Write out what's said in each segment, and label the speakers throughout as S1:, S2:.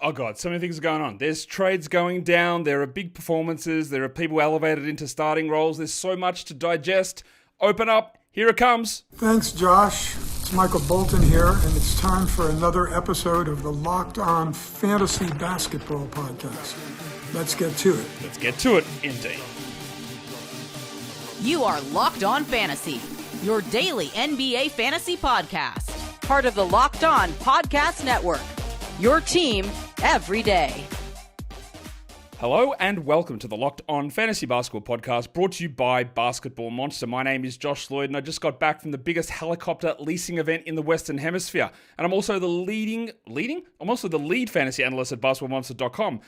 S1: Oh God, so many things are going on. There's trades going down. There are big performances. There are people elevated into starting roles. There's so much to digest. Open up. Here it comes.
S2: Thanks, Josh. It's Michael Bolton here, and it's time for another episode of the Locked On Fantasy Basketball Podcast. Let's get to it.
S1: Let's get to it, indeed.
S3: You are Locked On Fantasy, your daily NBA fantasy podcast. Part of the Locked On Podcast Network, your team every day.
S1: Hello and welcome to the Locked On Fantasy Basketball Podcast, brought to you by Basketball Monster. My name is Josh Lloyd, and I just got back from the biggest helicopter leasing event in the Western Hemisphere. And I'm also the lead fantasy analyst at basketballmonster.com.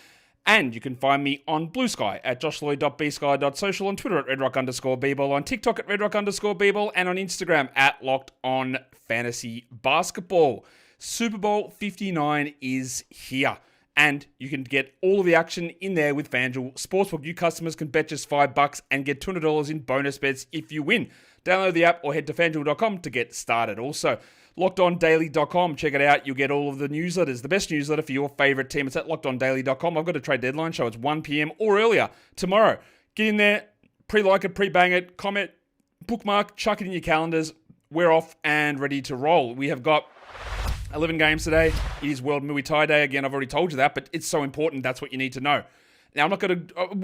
S1: And you can find me on Blue Sky at joshlloyd.bsky.social, on Twitter at redrock_bball, on TikTok at redrock_bball, and on Instagram at Locked On Fantasy Basketball. Super Bowl 59 is here. And you can get all of the action in there with FanDuel Sportsbook. New customers can bet just $5 and get $200 in bonus bets if you win. Download the app or head to FanDuel.com to get started. Also, LockedOnDaily.com. Check it out. You'll get all of the newsletters, the best newsletter for your favorite team. It's at LockedOnDaily.com. I've got a trade deadline show. It's 1 p.m. or earlier tomorrow. Get in there, pre-like it, pre-bang it, comment, bookmark, chuck it in your calendars. We're off and ready to roll. We have got 11 games today. It is World Muay Thai Day. Again, I've already told you that, but it's so important. That's what you need to know. Now, we're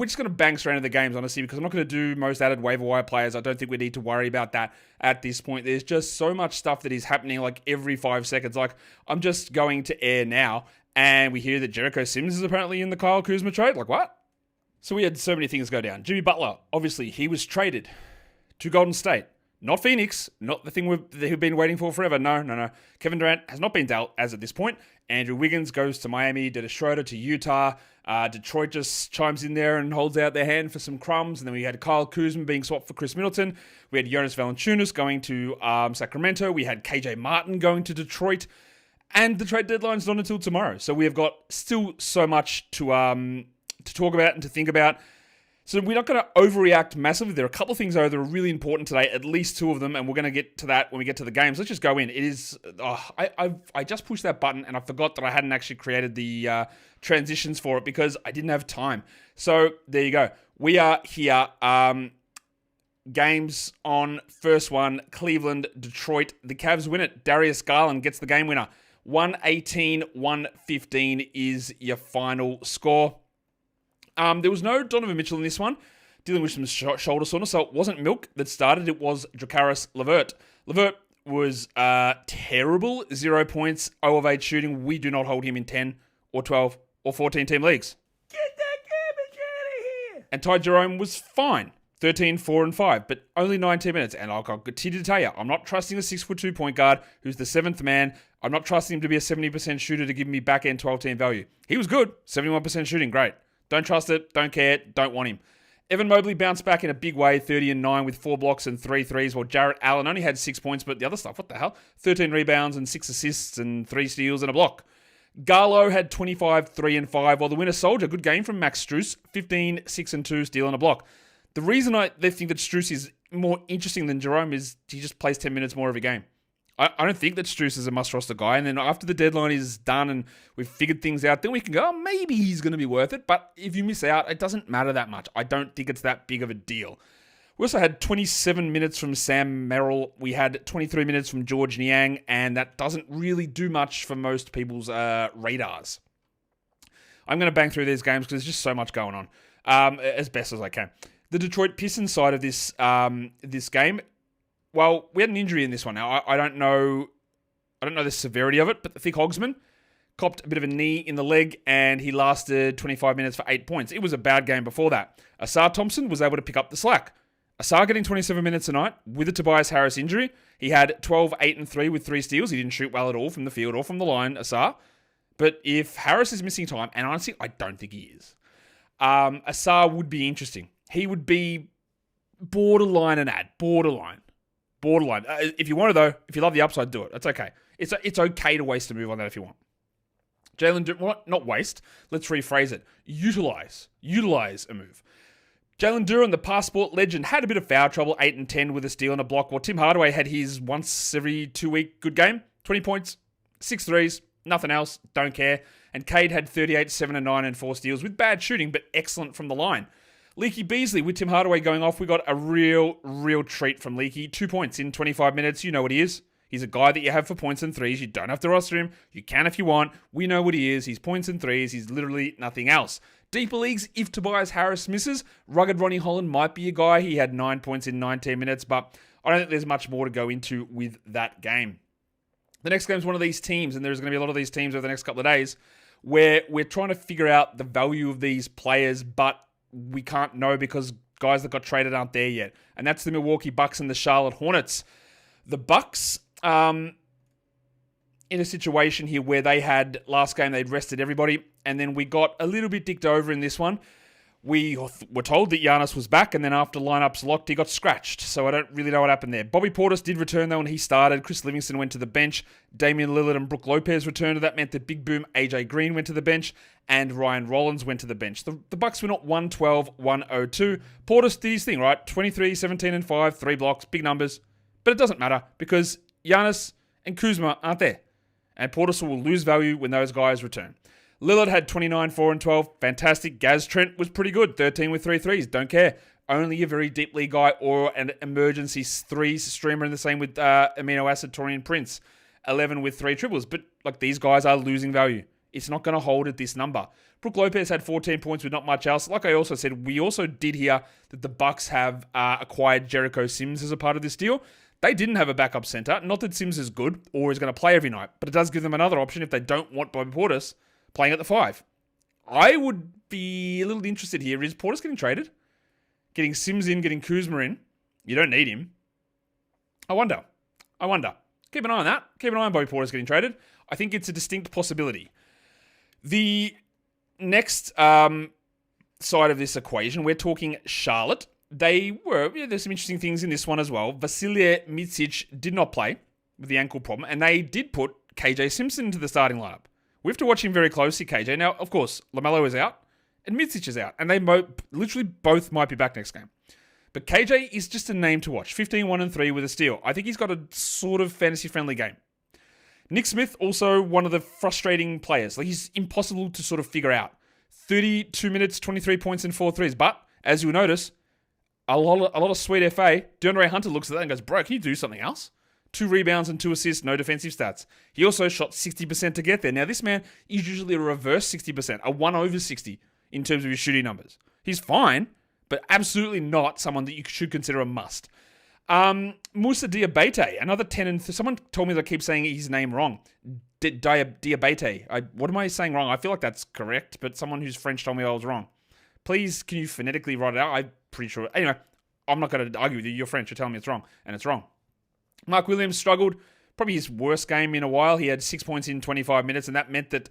S1: just going to bang straight into the games, honestly, because I'm not going to do most added waiver wire players. I don't think we need to worry about that at this point. There's just so much stuff that is happening like every 5 seconds. Like, I'm just going to air now, and we hear that Jericho Sims is apparently in the Kyle Kuzma trade. Like, what? So we had so many things go down. Jimmy Butler, obviously, he was traded to Golden State. Not Phoenix, not the thing we've been waiting for forever. No. Kevin Durant has not been dealt as at this point. Andrew Wiggins goes to Miami. Dennis Schroeder to Utah. Detroit just chimes in there and holds out their hand for some crumbs. And then we had Kyle Kuzma being swapped for Chris Middleton. We had Jonas Valanciunas going to Sacramento. We had KJ Martin going to Detroit. And the trade deadline's not until tomorrow. So we have got still so much to talk about and to think about. So we're not going to overreact massively. There are a couple of things, though, that are really important today, at least 2 of them, and we're going to get to that when we get to the games. Let's just go in. It is, I just pushed that button, and I forgot that I hadn't actually created the transitions for it because I didn't have time. So there you go. We are here. Games on. First one, Cleveland, Detroit. The Cavs win it. Darius Garland gets the game winner. 118-115 is your final score. There was no Donovan Mitchell in this one, dealing with some shoulder soreness, so it wasn't Milk that started, it was Dracaris Levert. Levert was terrible, 0 points, 0 of 8 shooting. We do not hold him in 10 or 12 or 14 team leagues.
S4: Get that garbage out of here!
S1: And Ty Jerome was fine, 13, 4, and 5, but only 19 minutes. And I'll continue to tell you, I'm not trusting a 6'2" point guard who's the 7th man. I'm not trusting him to be a 70% shooter to give me back-end 12-team value. He was good, 71% shooting, great. Don't trust it, don't care, don't want him. Evan Mobley bounced back in a big way, 30-9 with 4 blocks and 3 threes, while Jarrett Allen only had 6 points, but the other stuff, what the hell? 13 rebounds and 6 assists and 3 steals and a block. Garlow had 25, 3 and 5, while the winner Soldier, good game from Max Strus, 15, 6 and 2, steal and a block. The reason they think that Strus is more interesting than Jerome is he just plays 10 minutes more of a game. I don't think that Strus is a must-roster guy, and then after the deadline is done and we've figured things out, then we can go, oh, maybe he's going to be worth it, but if you miss out, it doesn't matter that much. I don't think it's that big of a deal. We also had 27 minutes from Sam Merrill. We had 23 minutes from George Niang, and that doesn't really do much for most people's radars. I'm going to bang through these games because there's just so much going on, as best as I can. The Detroit Pistons side of this game, well, we had an injury in this one. Now, I don't know the severity of it, but I think Hogsman copped a bit of a knee in the leg, and he lasted 25 minutes for 8 points. It was a bad game before that. Asar Thompson was able to pick up the slack. Asar getting 27 minutes a night with a Tobias Harris injury. He had 12, 8, and 3 with 3 steals. He didn't shoot well at all from the field or from the line, Asar. But if Harris is missing time, and honestly, I don't think he is, Asar would be interesting. He would be borderline an ad. Borderline. If you want to, though, if you love the upside, do it. It's okay. It's okay to waste a move on that if you want. Not waste. Let's rephrase it. Utilize a move. Jalen Duren, the passport legend, had a bit of foul trouble, 8 and 10 with a steal and a block, while Tim Hardaway had his once every 2 week good game, 20 points, 6 threes, Nothing else. Don't care. And Cade had 38, 7 and 9 and 4 steals with bad shooting, but excellent from the line. Leaky Beasley with Tim Hardaway going off. We got a real treat from Leaky. 2 points in 25 minutes. You know what he is. He's a guy that you have for points and threes. You don't have to roster him. You can if you want. We know what he is. He's points and threes. He's literally nothing else. Deeper leagues, if Tobias Harris misses, rugged Ronnie Holland might be a guy. He had 9 points in 19 minutes, but I don't think there's much more to go into with that game. The next game is one of these teams, and there's going to be a lot of these teams over the next couple of days, where we're trying to figure out the value of these players, but we can't know because guys that got traded aren't there yet. And that's the Milwaukee Bucks and the Charlotte Hornets. The Bucks, in a situation here where they had, last game, they'd rested everybody, and then we got a little bit dicked over in this one. We were told that Giannis was back, and then after lineups locked, he got scratched. So I don't really know what happened there. Bobby Portis did return, though, and he started. Chris Livingston went to the bench. Damian Lillard and Brook Lopez returned. That meant that Big Boom AJ Green went to the bench, and Ryan Rollins went to the bench. The Bucks were not 112-102. Portis did his thing, right? 23, 17, and 5, 3 blocks, big numbers. But it doesn't matter because Giannis and Kuzma aren't there. And Portis will lose value when those guys return. Lillard had 29, 4, and 12. Fantastic. Gaz Trent was pretty good. 13 with 3 threes. Don't care. Only a very deep league guy or an emergency threes streamer. And the same with amino acid Torian Prince. 11 with 3 triples. But like these guys are losing value. It's not going to hold at this number. Brook Lopez had 14 points with not much else. Like I also said, we also did hear that the Bucks have acquired Jericho Sims as a part of this deal. They didn't have a backup center. Not that Sims is good or is going to play every night. But it does give them another option if they don't want Bobby Portis playing at the 5. I would be a little interested here. Is Portis getting traded? Getting Sims in, getting Kuzma in. You don't need him. I wonder. Keep an eye on that. Keep an eye on Bobby Portis getting traded. I think it's a distinct possibility. The next side of this equation, we're talking Charlotte. There's some interesting things in this one as well. Vasilije Micic did not play with the ankle problem, and they did put KJ Simpson into the starting lineup. We have to watch him very closely, KJ. Now, of course, LaMelo is out and Micic is out. And they literally both might be back next game. But KJ is just a name to watch. 15, 1, and 3 with a steal. I think he's got a sort of fantasy-friendly game. Nick Smith, also one of the frustrating players. Like, he's impossible to sort of figure out. 32 minutes, 23 points, and 4 threes. But, as you'll notice, a lot of sweet FA. DeAndre Hunter looks at that and goes, bro, can you do something else? 2 rebounds and 2 assists, no defensive stats. He also shot 60% to get there. Now, this man is usually a reverse 60%, a 1 over 60 in terms of his shooting numbers. He's fine, but absolutely not someone that you should consider a must. Moussa Diabate, another 10 and... Someone told me that I keep saying his name wrong. Diabate. What am I saying wrong? I feel like that's correct, but someone who's French told me I was wrong. Please, can you phonetically write it out? I'm pretty sure. Anyway, I'm not going to argue with you. You're French. You're telling me it's wrong, and it's wrong. Mark Williams struggled. Probably his worst game in a while. He had 6 points in 25 minutes, and that meant that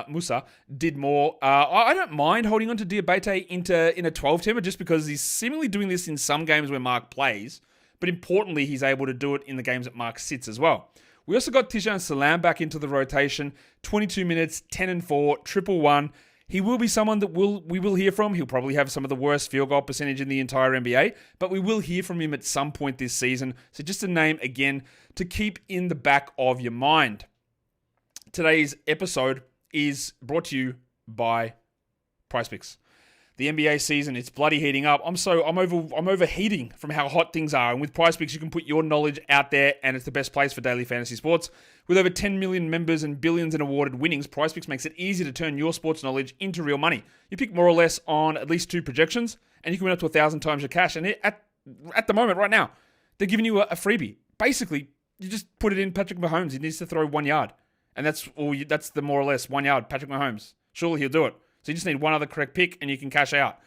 S1: Moussa did more. I don't mind holding on to Diabate in a 12-temper just because he's seemingly doing this in some games where Mark plays, but importantly, he's able to do it in the games that Mark sits as well. We also got Tijan Salam back into the rotation. 22 minutes, 10 and 4, 111. He will be someone that we will hear from. He'll probably have some of the worst field goal percentage in the entire NBA, but we will hear from him at some point this season. So just a name, again, to keep in the back of your mind. Today's episode is brought to you by PrizePicks. The NBA season, it's bloody heating up. I'm overheating from how hot things are. And with PrizePicks, you can put your knowledge out there, and it's the best place for daily fantasy sports. With over 10 million members and billions in awarded winnings, PrizePicks makes it easy to turn your sports knowledge into real money. You pick more or less on at least 2 projections, and you can win up to 1,000 times your cash. And at the moment, right now, they're giving you a freebie. Basically, you just put it in Patrick Mahomes. He needs to throw 1 yard. And that's the more or less 1 yard, Patrick Mahomes. Surely he'll do it. So you just need one other correct pick and you can cash out.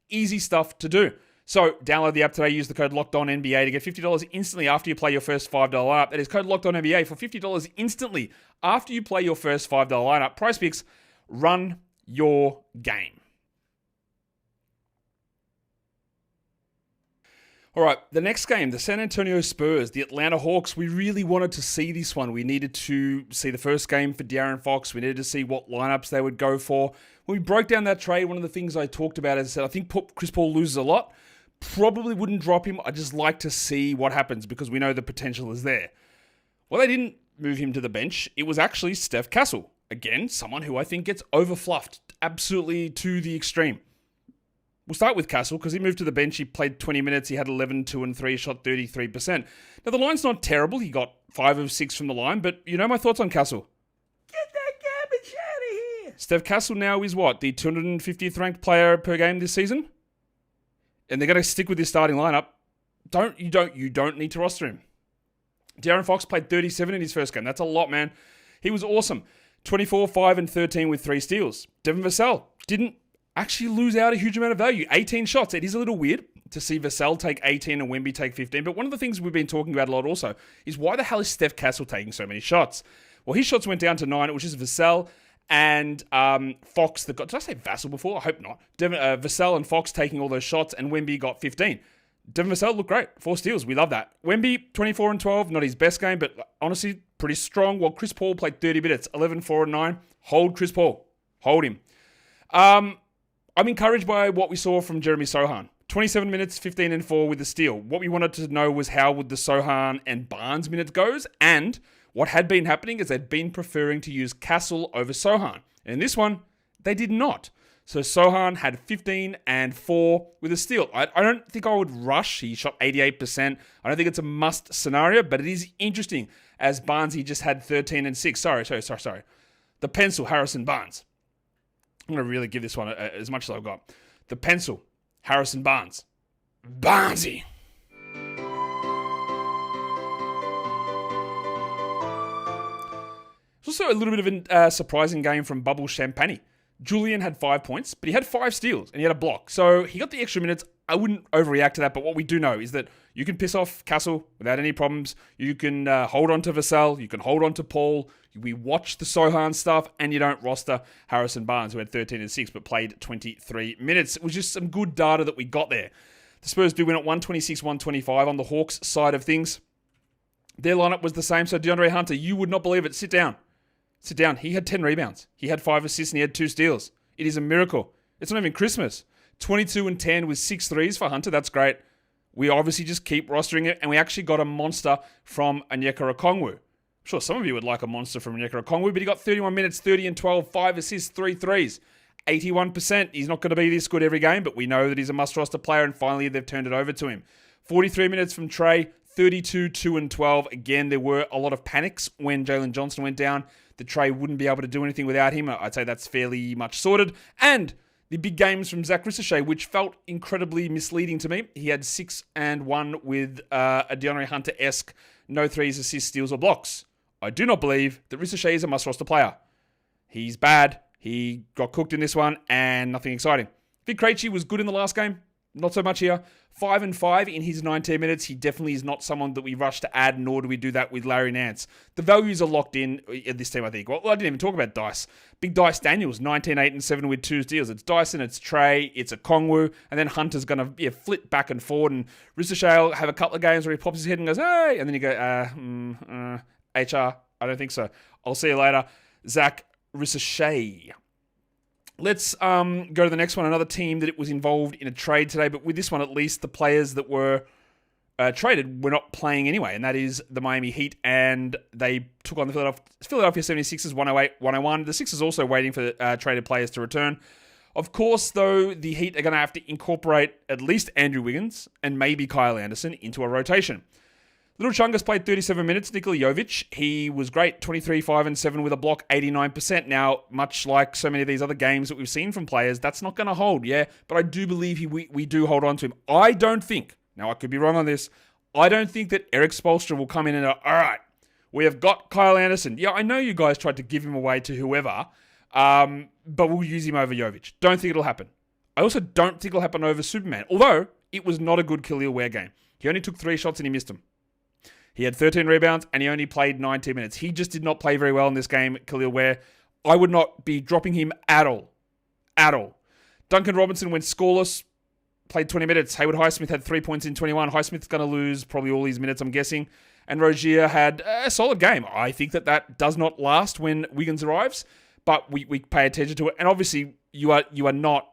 S1: Easy stuff to do. So download the app today. Use the code LOCKEDONNBA to get $50 instantly after you play your first $5 lineup. That is code LOCKEDONNBA for $50 instantly after you play your first $5 lineup. PrizePicks, run your game. All right, the next game, the San Antonio Spurs, the Atlanta Hawks. We really wanted to see this one. We needed to see the first game for De'Aaron Fox. We needed to see what lineups they would go for. When we broke down that trade, one of the things I talked about is that I think Chris Paul loses a lot. Probably wouldn't drop him. I just like to see what happens because we know the potential is there. Well, they didn't move him to the bench, it was actually Steph Castle. Again, someone who I think gets overfluffed absolutely to the extreme. We'll start with Castle because he moved to the bench. He played 20 minutes. He had 11, 2 and 3, shot 33%. Now, the line's not terrible. He got 5 of 6 from the line, but you know my thoughts on Castle.
S4: Get that garbage out of here.
S1: Steph Castle now is what? The 250th ranked player per game this season? And they're going to stick with this starting lineup. You don't need to roster him. De'Aaron Fox played 37 in his first game. That's a lot, man. He was awesome. 24, 5 and 13 with 3 steals. Devin Vassell didn't actually lose out a huge amount of value. 18 shots. It is a little weird to see Vassell take 18 and Wemby take 15. But one of the things we've been talking about a lot also is why the hell is Steph Castle taking so many shots? Well, his shots went down to 9, which is Vassell and Fox that got... Did I say Vassell before? I hope not. Vassell and Fox taking all those shots, and Wemby got 15. Devin Vassell looked great. 4 steals. We love that. Wemby, 24 and 12. Not his best game, but honestly, pretty strong. While Chris Paul played 30 minutes. 11, 4 and 9. Hold Chris Paul. Hold him. I'm encouraged by what we saw from Jeremy Sohan. 27 minutes, 15 and 4 with a steal. What we wanted to know was how would the Sohan and Barnes minutes goes, and what had been happening is they'd been preferring to use Castle over Sohan. And in this one, they did not. So Sohan had 15 and 4 with a steal. I don't think I would rush. He shot 88%. I don't think it's a must scenario, but it is interesting as Barnesy just had 13 and 6. Sorry. The pencil, Harrison Barnes. I'm going to really give this one as much as I've got. The pencil, Harrison Barnes. Barnesy. It's also a little bit of a surprising game from Bubble Champagne. Julian had 5 points, but he had 5 steals and he had a block. So he got the extra minutes. I wouldn't overreact to that, but what we do know is that you can piss off Castle without any problems. You can hold on to Vassell. You can hold on to Paul. We watch the Sohan stuff, and you don't roster Harrison Barnes, who had 13 and 6, but played 23 minutes. It was just some good data that we got there. The Spurs do win at 126-125 on the Hawks side of things. Their lineup was the same. So DeAndre Hunter, you would not believe it. Sit down. He had 10 rebounds. He had 5 assists and he had 2 steals. It is a miracle. It's not even Christmas. 22 and 10 with 6 threes for Hunter. That's great. We obviously just keep rostering it, and we actually got a monster from Onyeka Okongwu. I'm sure some of you would like a monster from Onyeka Okongwu, but he got 31 minutes, 30 and 12, 5 assists, 3 threes. 81%. He's not going to be this good every game, but we know that he's a must-roster player, and finally they've turned it over to him. 43 minutes from Trey, 32, 2 and 12. Again, there were a lot of panics when Jalen Johnson went down. The Trey wouldn't be able to do anything without him. I'd say that's fairly much sorted. And the big games from Zach Ricochet, which felt incredibly misleading to me. He had 6 and 1 with a DeAndre Hunter-esque no threes, assists, steals, or blocks. I do not believe that Ricochet is a must-roster player. He's bad. He got cooked in this one, and nothing exciting. Vic Krejci was good in the last game. Not so much here. 5 and 5 in his 19 minutes. He definitely is not someone that we rush to add, nor do we do that with Larry Nance. The values are locked in at this team, I think. Well, I didn't even talk about Dice. Big Dice Daniels, 19, 8 and 7 with 2 steals. It's Dyson, it's Trey, it's Okongwu, and then Hunter's going to flip back and forward, and Ricochet will have a couple of games where he pops his head and goes, hey, and then you go, HR, I don't think so. I'll see you later. Zach Ricochet. Let's go to the next one. Another team that it was involved in a trade today, but with this one, at least the players that were traded were not playing anyway, and that is the Miami Heat, and they took on the Philadelphia 76ers 108-101. The Sixers also waiting for traded players to return. Of course, though, the Heat are going to have to incorporate at least Andrew Wiggins and maybe Kyle Anderson into a rotation. Little Chungus played 37 minutes. Nikola Jovic, he was great. 23, 5 and 7 with a block, 89%. Now, much like so many of these other games that we've seen from players, that's not going to hold, yeah? But I do believe we do hold on to him. I don't think, now I could be wrong on this, I don't think that Eric Spoelstra will come in and go, all right, we have got Kyle Anderson. Yeah, I know you guys tried to give him away to whoever, but we'll use him over Jovic. Don't think it'll happen. I also don't think it'll happen over Superman, although it was not a good Khalil Ware game. He only took 3 shots and he missed them. He had 13 rebounds and he only played 19 minutes. He just did not play very well in this game, Khalil Ware. I would not be dropping him at all. At all. Duncan Robinson went scoreless, played 20 minutes. Haywood Highsmith had 3 points in 21. Highsmith's going to lose probably all these minutes, I'm guessing. And Rozier had a solid game. I think that does not last when Wiggins arrives, but we pay attention to it. And obviously, you are not,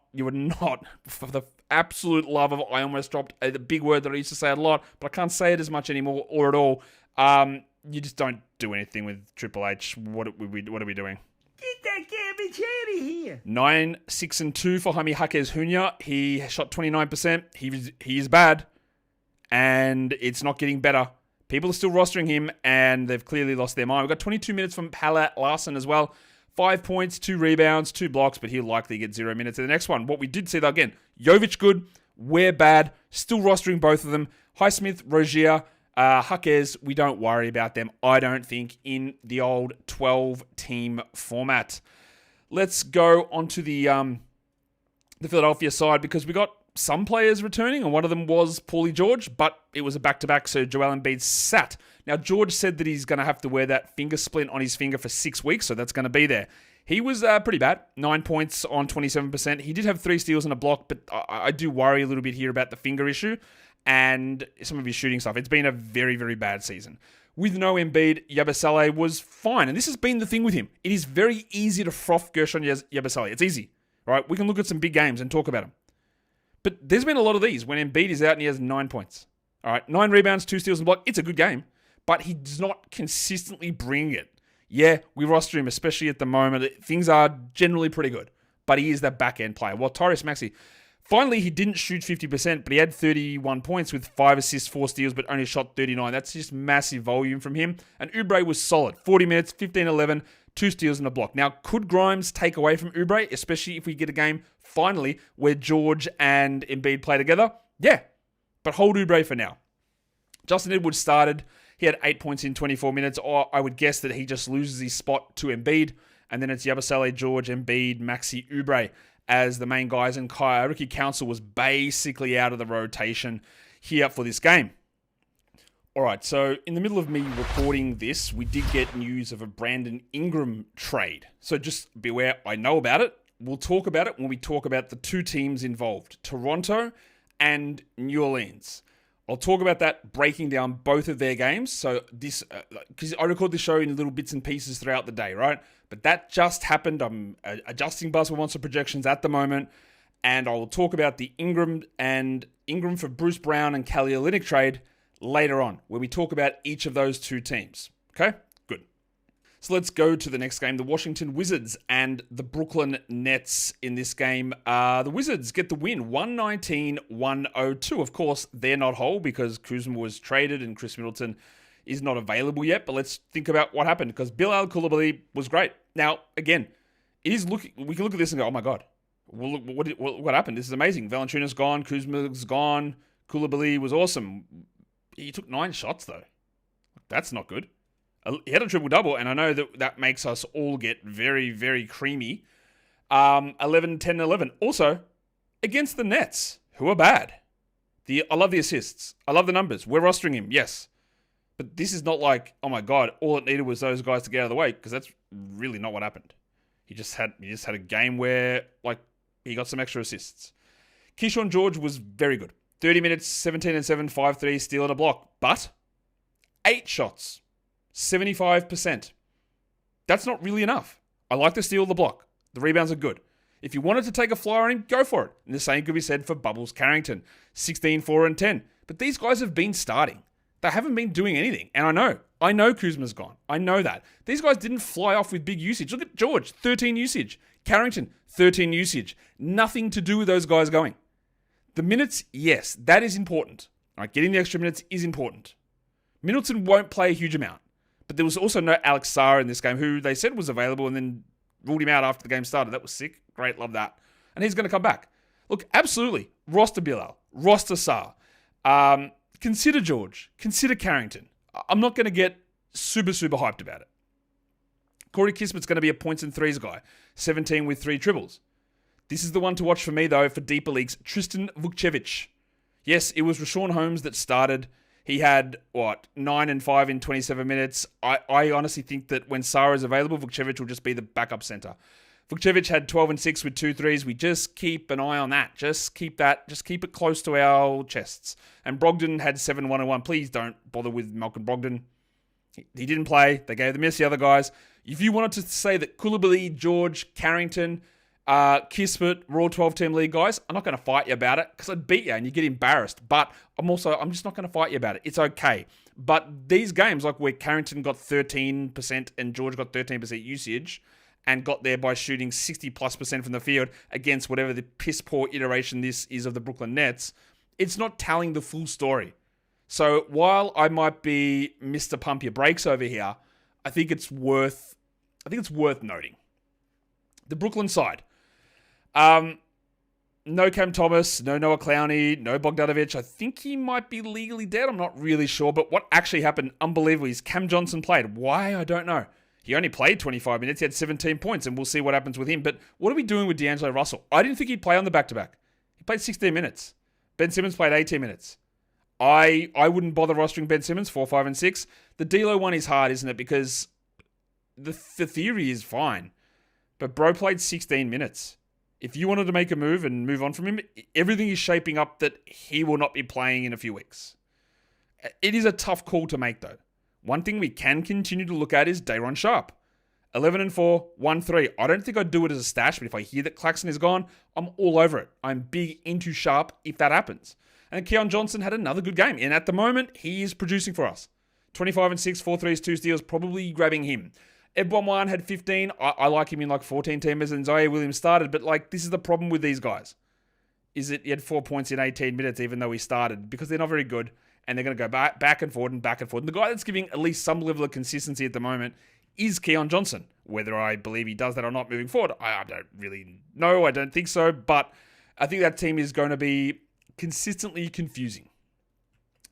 S1: for the absolute love of it, I almost dropped the big word that I used to say a lot, but I can't say it as much anymore or at all. you just don't do anything with Triple H. What are we doing?
S4: Get that garbage out of here.
S1: 9, 6, and 2 for Jaime Jaquez Jr. He shot 29%. He is bad, and it's not getting better. People are still rostering him, and they've clearly lost their mind. We've got 22 minutes from Pala Larson as well. 5 points, 2 rebounds, 2 blocks, but he'll likely get 0 minutes in the next one. What we did see, though, again, Jovic good, we're bad, still rostering both of them. Highsmith, Rozier, Jaquez, we don't worry about them, I don't think, in the old 12-team format. Let's go on to the Philadelphia side, because we got some players returning, and one of them was Paulie George, but it was a back-to-back, so Joel Embiid sat. Now, George said that he's going to have to wear that finger splint on his finger for 6 weeks, so that's going to be there. He was pretty bad, 9 points on 27%. He did have 3 steals and a block, but I do worry a little bit here about the finger issue and some of his shooting stuff. It's been a very, very bad season. With no Embiid, Yabusele was fine, and this has been the thing with him. It is very easy to froth Gershon Yabusele. It's easy, right? We can look at some big games and talk about him. But there's been a lot of these when Embiid is out and he has 9 points. All right, 9 rebounds, 2 steals and a block. It's a good game, but he does not consistently bring it. Yeah, we roster him, especially at the moment. Things are generally pretty good, but he is that back-end player. While Tyrese Maxey, finally, he didn't shoot 50%, but he had 31 points with 5 assists, 4 steals, but only shot 39. That's just massive volume from him. And Oubre was solid. 40 minutes, 15-11, 2 steals and a block. Now, could Grimes take away from Oubre, especially if we get a game, finally, where George and Embiid play together? Yeah, but hold Oubre for now. Justin Edwards started. He had 8 points in 24 minutes, or I would guess that he just loses his spot to Embiid, and then it's Yabusele, George, Embiid, Maxey, Oubre as the main guys, and Ricky Council was basically out of the rotation here for this game. All right, so in the middle of me recording this, we did get news of a Brandon Ingram trade. So just beware, I know about it. We'll talk about it when we talk about the 2 teams involved, Toronto and New Orleans. I'll talk about that, breaking down both of their games. So this, because I record the show in little bits and pieces throughout the day, right? But that just happened. I'm adjusting Basketball Monster projections at the moment, and I will talk about the Ingram for Bruce Brown and Kelly Olynyk trade later on, where we talk about each of those 2 teams. Okay, good. So let's go to the next game, the Washington Wizards and the Brooklyn Nets in this game. The Wizards get the win, 119-102. Of course, they're not whole because Kuzma was traded and Chris Middleton is not available yet, but let's think about what happened, because Bilal Coulibaly was great. Now, again, we can look at this and go, oh my God, what happened? This is amazing. Valanciunas gone, Kuzma's gone, Coulibaly was awesome. He took 9 shots though. That's not good. He had a triple-double, and I know that makes us all get very, very creamy. 11, 10, 11. Also, against the Nets, who are bad. I love the assists. I love the numbers. We're rostering him, yes. But this is not like, oh my God, all it needed was those guys to get out of the way, because that's really not what happened. He just had a game where, like, he got some extra assists. Keyshawn George was very good. 30 minutes, 17 and 7, 5-3, steal and a block. But 8 shots, 75%. That's not really enough. I like the steal, the block. The rebounds are good. If you wanted to take a flyer on him, go for it. And the same could be said for Bubbles Carrington. 16, 4, and 10. But these guys have been starting. They haven't been doing anything. And I know Kuzma's gone. I know that. These guys didn't fly off with big usage. Look at George, 13 usage. Carrington, 13 usage. Nothing to do with those guys going. The minutes, yes, that is important. All right, getting the extra minutes is important. Middleton won't play a huge amount. But there was also no Alex Sarr in this game, who they said was available and then ruled him out after the game started. That was sick. Great, love that. And he's going to come back. Look, absolutely. Roster Bilal. Roster Sarr. Consider George. Consider Carrington. I'm not going to get super, super hyped about it. Corey Kismet's going to be a points and threes guy. 17 with 3 triples. This is the one to watch for me, though, for deeper leagues. Tristan Vukcevic. Yes, it was Rashawn Holmes that started. He had, 9 and 5 in 27 minutes. I honestly think that when Sarr is available, Vukcevic will just be the backup center. Vukcevic had 12 and 6 with 2 threes. We just keep an eye on that. Just keep it close to our chests. And Brogdon had 7, 1 and 1. Please don't bother with Malcolm Brogdon. He didn't play. They gave the miss the other guys. If you wanted to say that Coulibaly, George, Carrington, Kismet, we're all 12-team league guys, I'm not going to fight you about it because I'd beat you and you get embarrassed. But I'm just not going to fight you about it. It's okay. But these games, like where Carrington got 13% and George got 13% usage and got there by shooting 60+% from the field against whatever the piss poor iteration this is of the Brooklyn Nets, it's not telling the full story. So while I might be Mr. Pump Your Brakes over here, I think it's worth noting. The Brooklyn side. No Cam Thomas, no Noah Clowney, no Bogdanovic. I think he might be legally dead. I'm not really sure. But what actually happened, unbelievably, is Cam Johnson played. Why? I don't know. He only played 25 minutes. He had 17 points, and we'll see what happens with him. But what are we doing with D'Angelo Russell? I didn't think he'd play on the back-to-back. He played 16 minutes. Ben Simmons played 18 minutes. I wouldn't bother rostering Ben Simmons, 4, 5, and 6. The D'Lo one is hard, isn't it? Because the theory is fine. But bro played 16 minutes. If you wanted to make a move and move on from him, everything is shaping up that he will not be playing in a few weeks. It is a tough call to make, though. One thing we can continue to look at is Day'Ron Sharpe. 11-4, 1-3. I don't think I'd do it as a stash, but if I hear that Claxton is gone, I'm all over it. I'm big into Sharpe if that happens. And Keon Johnson had another good game. And at the moment, he is producing for us. 25-6, 4 threes, 2 steals, probably grabbing him. Ebonwan had 15. I like him in like 14 teamers, and Zaire Williams started. But like, this is the problem with these guys. Is that he had 4 points in 18 minutes, even though he started, because they're not very good. And they're going to go back and forth and back and forth. And the guy that's giving at least some level of consistency at the moment is Keon Johnson. Whether I believe he does that or not moving forward, I don't really know. I don't think so. But I think that team is going to be consistently confusing.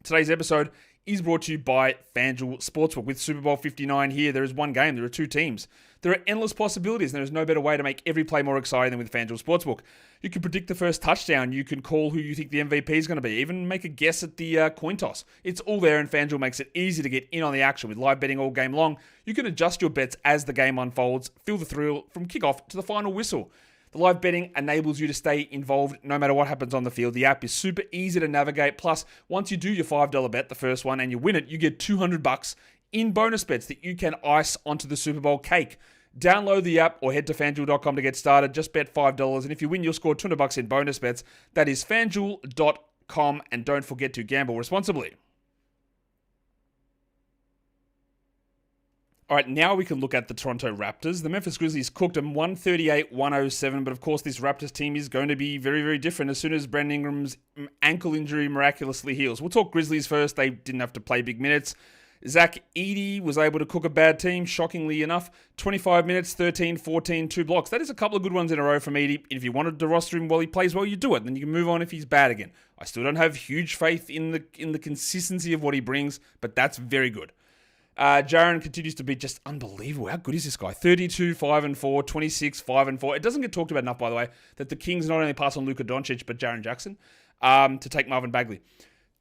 S1: Today's episode is brought to you by FanDuel Sportsbook. With Super Bowl 59 here, there is one game, there are two teams. There are endless possibilities, and there is no better way to make every play more exciting than with FanDuel Sportsbook. You can predict the first touchdown, you can call who you think the MVP is going to be, even make a guess at the coin toss. It's all there, and FanDuel makes it easy to get in on the action. With live betting all game long, you can adjust your bets as the game unfolds, feel the thrill from kickoff to the final whistle. The live betting enables you to stay involved no matter what happens on the field. The app is super easy to navigate. Plus, once you do your $5 bet, the first one, and you win it, you get $200 in bonus bets that you can ice onto the Super Bowl cake. Download the app or head to FanDuel.com to get started. Just bet $5, and if you win, you'll score $200 in bonus bets. That is FanDuel.com, and don't forget to gamble responsibly. All right, now we can look at the Toronto Raptors. The Memphis Grizzlies cooked them 138-107, but of course this Raptors team is going to be very, very different as soon as Brandon Ingram's ankle injury miraculously heals. We'll talk Grizzlies first. They didn't have to play big minutes. Zach Edey was able to cook a bad team, shockingly enough. 25 minutes, 13, 14, 2 blocks. That is a couple of good ones in a row from Edey. If you wanted to roster him while he plays well, you do it. Then you can move on if he's bad again. I still don't have huge faith in the consistency of what he brings, but that's very good. Jaren continues to be just unbelievable. How good is this guy? 32, 5-4, 26, 5-4. It doesn't get talked about enough, by the way, that the Kings not only pass on Luka Doncic, but Jaren Jackson to take Marvin Bagley.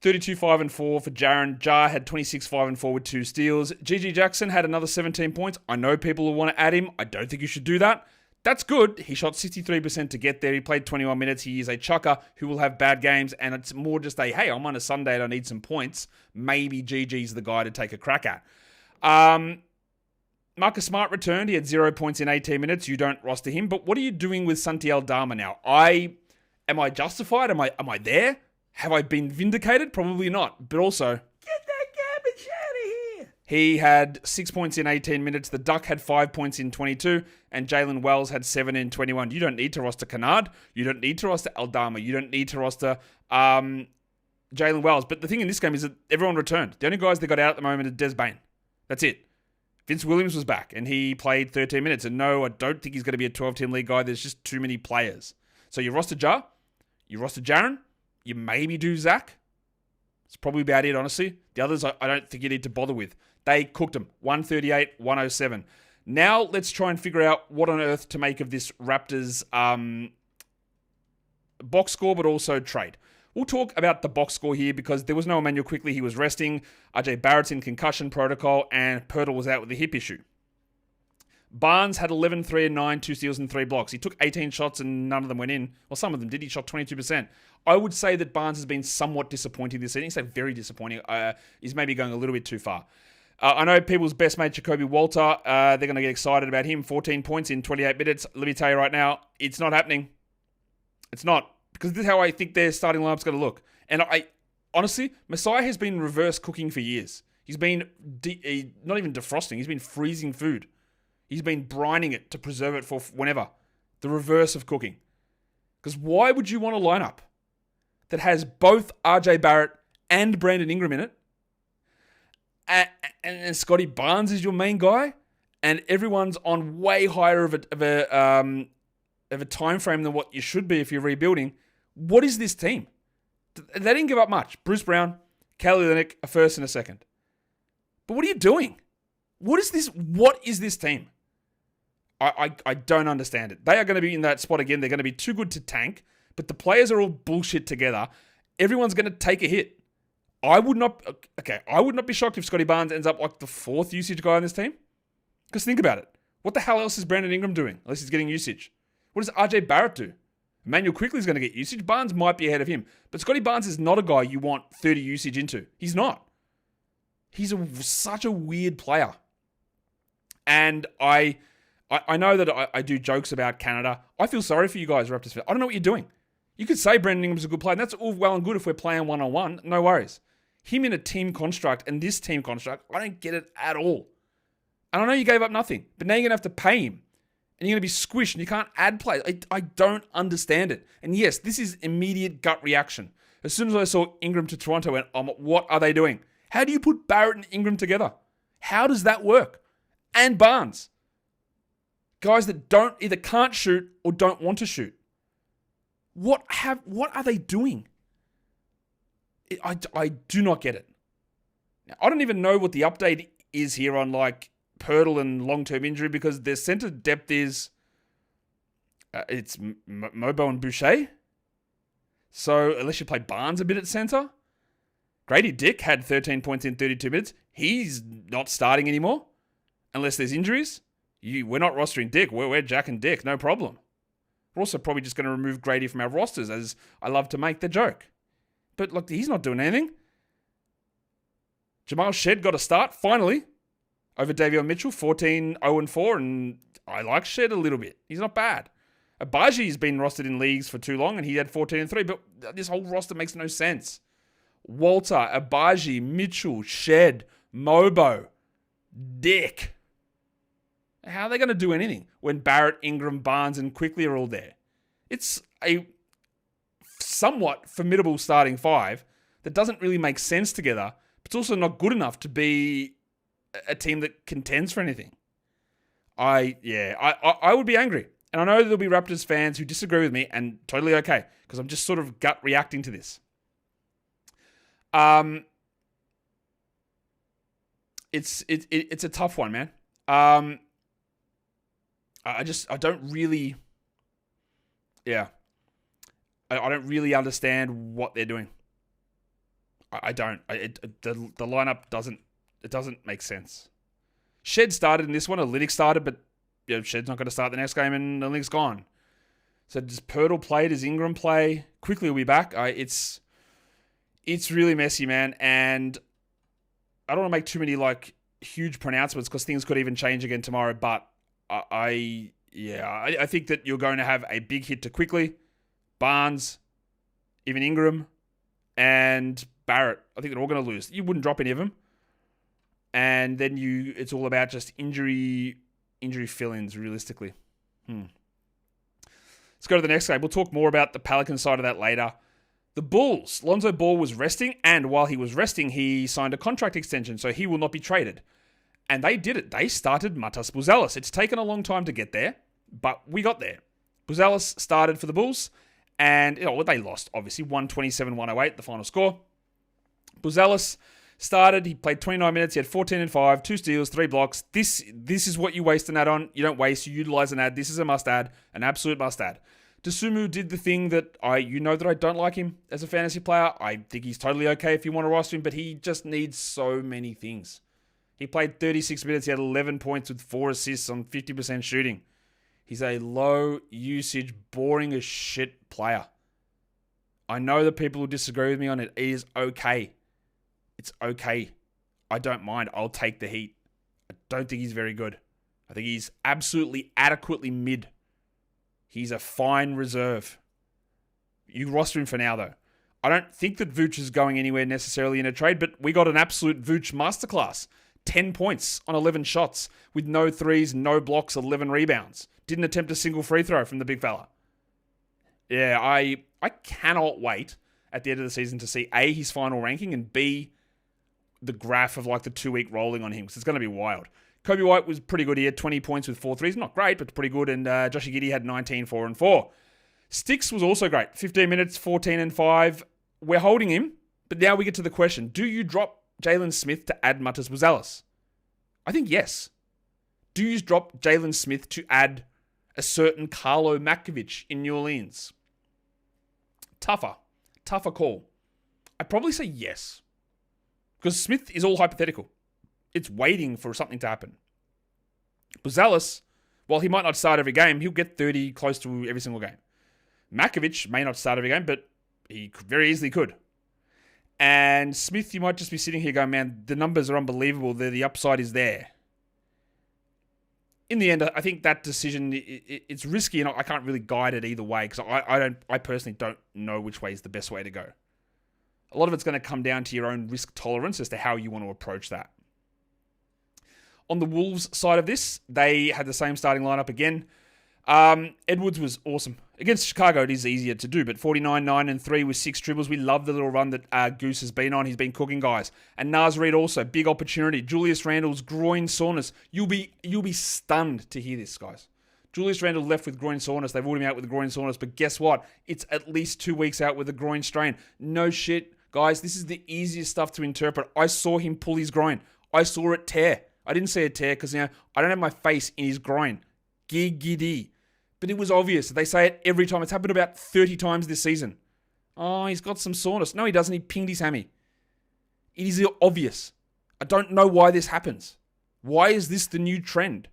S1: 32, 5-4 for Jaren. Jar had 26, 5-4 with 2 steals. GG Jackson had another 17 points. I know people will want to add him. I don't think you should do that. That's good. He shot 63% to get there. He played 21 minutes. He is a chucker who will have bad games, and it's more just a, hey, I'm on a Sunday and I need some points. Maybe GG's the guy to take a crack at. Marcus Smart returned. He had 0 points in 18 minutes. You don't roster him. But what are you doing with Santi Aldama now? Am I justified? Am I there? Have I been vindicated? Probably not. But also,
S4: Get that garbage out of here.
S1: He had 6 points in 18 minutes. The Duck had 5 points in 22. And Jalen Wells had 7 in 21. You don't need to roster Kennard. You don't need to roster Aldama. You don't need to roster Jalen Wells. But the thing in this game is that everyone returned. The only guys that got out at the moment are Des Bane. That's it. Vince Williams was back, and he played 13 minutes. And no, I don't think he's going to be a 12-team league guy. There's just too many players. So you roster Jar. You roster Jaren. You maybe do Zach. It's probably about it, honestly. The others, I don't think you need to bother with. They cooked them. 138-107. Now, let's try and figure out what on earth to make of this Raptors box score, but also trade. We'll talk about the box score here because there was no Emmanuel Quickly. He was resting. RJ Barrett's in concussion protocol, and Pirtle was out with a hip issue. Barnes had 11, 3 and 9, 2 steals and 3 blocks. He took 18 shots and none of them went in. Well, some of them did. He shot 22%. I would say that Barnes has been somewhat disappointing this season. He's like very disappointing. He's maybe going a little bit too far. I know people's best mate, Jacoby Walter, they're going to get excited about him. 14 points in 28 minutes. Let me tell you right now, it's not happening. It's not. Because this is how I think their starting lineup's going to look. And honestly, Messiah has been reverse cooking for years. He's been not even defrosting. He's been freezing food. He's been brining it to preserve it for whenever. The reverse of cooking. Because why would you want a lineup that has both RJ Barrett and Brandon Ingram in it, and Scotty Barnes is your main guy, and everyone's on way higher of a time frame than what you should be if you're rebuilding? What is this team? They didn't give up much. Bruce Brown, Kelly Olynyk, a first and a second. But what are you doing? What is this? What is this team? I don't understand it. They are going to be in that spot again. They're going to be too good to tank, but the players are all bullshit together. Everyone's going to take a hit. I would not be shocked if Scotty Barnes ends up like the 4th usage guy on this team. Because think about it. What the hell else is Brandon Ingram doing? Unless he's getting usage. What does RJ Barrett do? Emmanuel Quickly is going to get usage. Barnes might be ahead of him. But Scotty Barnes is not a guy you want 30 usage into. He's not. He's such a weird player. And I know that I do jokes about Canada. I feel sorry for you guys, Raptors fans. I don't know what you're doing. You could say Brandon Ingram's a good player, and that's all well and good if we're playing one-on-one. No worries. Him in a team construct and this team construct, I don't get it at all. And I know you gave up nothing, but now you're going to have to pay him. And you're going to be squished and you can't add players. I don't understand it. And yes, this is immediate gut reaction. As soon as I saw Ingram to Toronto, I went, what are they doing? How do you put Barrett and Ingram together? How does that work? And Barnes. Guys that either can't shoot or don't want to shoot. What are they doing? I do not get it. Now, I don't even know what the update is here on like Pirtle and long-term injury, because their center depth is it's Mobo and Boucher. So unless you play Barnes a bit at center, Grady Dick had 13 points in 32 minutes. He's not starting anymore unless there's injuries. We're not rostering Dick. We're Jack and Dick, no problem. We're also probably just going to remove Grady from our rosters, as I love to make the joke. But look, he's not doing anything. Jamal Shed got a start, finally, over Davion Mitchell, 14-0-4, and I like Shed a little bit. He's not bad. Abaji's been rostered in leagues for too long, and he had 14-3, but this whole roster makes no sense. Walter, Abaji, Mitchell, Shed, Mobo, Dick. How are they going to do anything when Barrett, Ingram, Barnes, and Quickly are all there? It's a somewhat formidable starting 5 that doesn't really make sense together, but it's also not good enough to be a team that contends for anything. I would be angry. And I know there'll be Raptors fans who disagree with me, and totally okay, because I'm just sort of gut reacting to this. It's a tough one, man. I don't really understand what they're doing. I don't. The lineup doesn't make sense. Shed started in this one. Olynyk started, but Shed's not going to start the next game, and Olynyk's gone. So does Pirtle play? Does Ingram play? Quickly will be back. It's really messy, man, and I don't want to make too many like huge pronouncements because things could even change again tomorrow. But I think that you're going to have a big hit to Quickly, Barnes, even Ingram, and Barrett. I think they're all going to lose. You wouldn't drop any of them. And then it's all about just injury fill-ins, realistically. Let's go to the next game. We'll talk more about the Pelicans side of that later. The Bulls. Lonzo Ball was resting, and while he was resting, he signed a contract extension, so he will not be traded. And they did it. They started Matas Buzelis. It's taken a long time to get there, but we got there. Buzelis started for the Bulls, and they lost, obviously, 127-108, the final score. Buzelis started, he played 29 minutes, he had 14 and 5, 2 steals, 3 blocks. This is what you waste an ad on. You don't waste, you utilize an ad. This is a must-add, an absolute must-add. Dosunmu did the thing that I don't like him as a fantasy player. I think he's totally okay if you want to roster him, but he just needs so many things. He played 36 minutes, he had 11 points with 4 assists on 50% shooting. He's a low-usage, boring as shit player. I know that people will disagree with me on it. It is okay. It's okay. I don't mind. I'll take the heat. I don't think he's very good. I think he's absolutely adequately mid. He's a fine reserve. You roster him for now, though. I don't think that Vooch is going anywhere necessarily in a trade, but we got an absolute Vooch masterclass. 10 points on 11 shots with no threes, no blocks, 11 rebounds. Didn't attempt a single free throw from the big fella. Yeah, I cannot wait at the end of the season to see A, his final ranking, and B, the graph of like the 2-week rolling on him, because it's going to be wild. Kobe White was pretty good. He had 20 points with 4 threes. Not great, but pretty good. And Joshie Giddey had 19, 4 and 4. Sticks was also great. 15 minutes, 14 and 5. We're holding him, but now we get to the question. Do you drop Jalen Smith to add Matas Buzelis? I think yes. Do you drop Jalen Smith to add a certain Carlo Matkovic in New Orleans? Tougher call. I'd probably say yes. Because Smith is all hypothetical. It's waiting for something to happen. Buzelis, while he might not start every game, he'll get 30 close to every single game. Matkovic may not start every game, but he very easily could. And Smith, you might just be sitting here going, man, the numbers are unbelievable. The upside is there. In the end, I think that decision, it's risky, and I can't really guide it either way, because I personally don't know which way is the best way to go. A lot of it's going to come down to your own risk tolerance as to how you want to approach that. On the Wolves side of this, they had the same starting lineup again. Edwards was awesome. Against Chicago, it is easier to do, but 49, 9, and 3 with 6 dribbles. We love the little run that Goose has been on. He's been cooking guys. And Naz Reid also, big opportunity. Julius Randle's groin soreness. You'll be stunned to hear this, guys. Julius Randle left with groin soreness. They've ruled him out with the groin soreness, but guess what? It's at least 2 weeks out with a groin strain. No shit, guys. This is the easiest stuff to interpret. I saw him pull his groin. I saw it tear. I didn't see it tear because, I don't have my face in his groin. Giggity. But it was obvious. They say it every time. It's happened about 30 times this season. Oh, he's got some soreness. No, he doesn't. He pinged his hammy. It is obvious. I don't know why this happens. Why is this the new trend?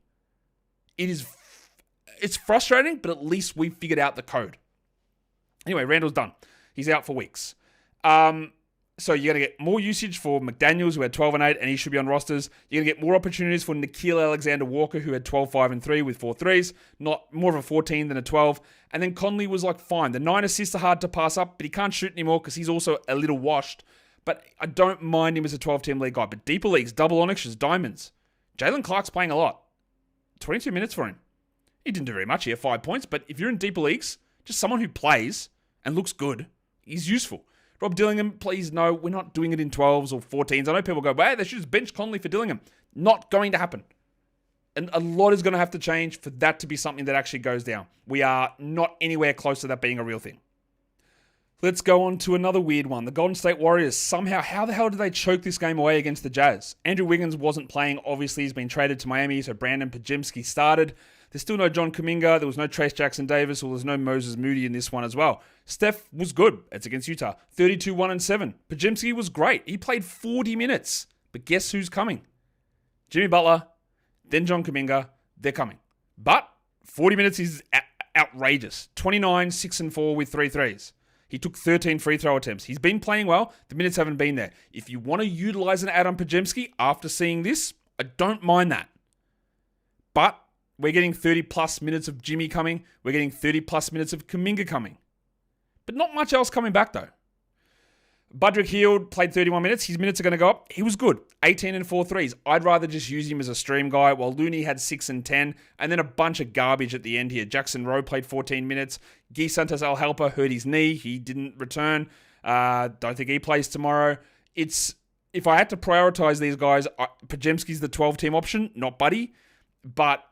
S1: It's frustrating, but at least we've figured out the code. Anyway, Randall's done. He's out for weeks. So you're going to get more usage for McDaniels, who had 12 and 8, and he should be on rosters. You're going to get more opportunities for Nickeil Alexander-Walker, who had 12, 5, and 3 with 4 threes. Not more of a 14 than a 12. And then Conley was fine. The 9 assists are hard to pass up, but he can't shoot anymore because he's also a little washed. But I don't mind him as a 12-team league guy. But deeper leagues, double onyxes, diamonds. Jalen Clark's playing a lot. 22 minutes for him. He didn't do very much here, 5 points. But if you're in deeper leagues, just someone who plays and looks good, he's useful. Rob Dillingham, please no, we're not doing it in 12s or 14s. I know people go, well, they should just bench Conley for Dillingham. Not going to happen. And a lot is going to have to change for that to be something that actually goes down. We are not anywhere close to that being a real thing. Let's go on to another weird one. The Golden State Warriors, somehow, how the hell did they choke this game away against the Jazz? Andrew Wiggins wasn't playing. Obviously, he's been traded to Miami, so Brandon Podziemski started. There's still no John Kuminga. There was no Trace Jackson-Davis, or there's no Moses Moody in this one as well. Steph was good. It's against Utah. 32, 1, and 7. Podziemski was great. He played 40 minutes. But guess who's coming? Jimmy Butler, then John Kuminga. They're coming. But 40 minutes is outrageous. 29, 6, and 4 with 3 threes. He took 13 free throw attempts. He's been playing well. The minutes haven't been there. If you want to utilize an Adam Podziemski after seeing this, I don't mind that. But we're getting 30-plus minutes of Jimmy coming. We're getting 30-plus minutes of Kuminga coming. But not much else coming back, though. Budrick Hield played 31 minutes. His minutes are going to go up. He was good. 18 and 4 threes. I'd rather just use him as a stream guy, while Looney had 6 and 10. And then a bunch of garbage at the end here. Jackson Rowe played 14 minutes. Guy Santos-Alhelper hurt his knee. He didn't return. Don't think he plays tomorrow. If I had to prioritize these guys, Podziemski's the 12-team option, not Buddy. But,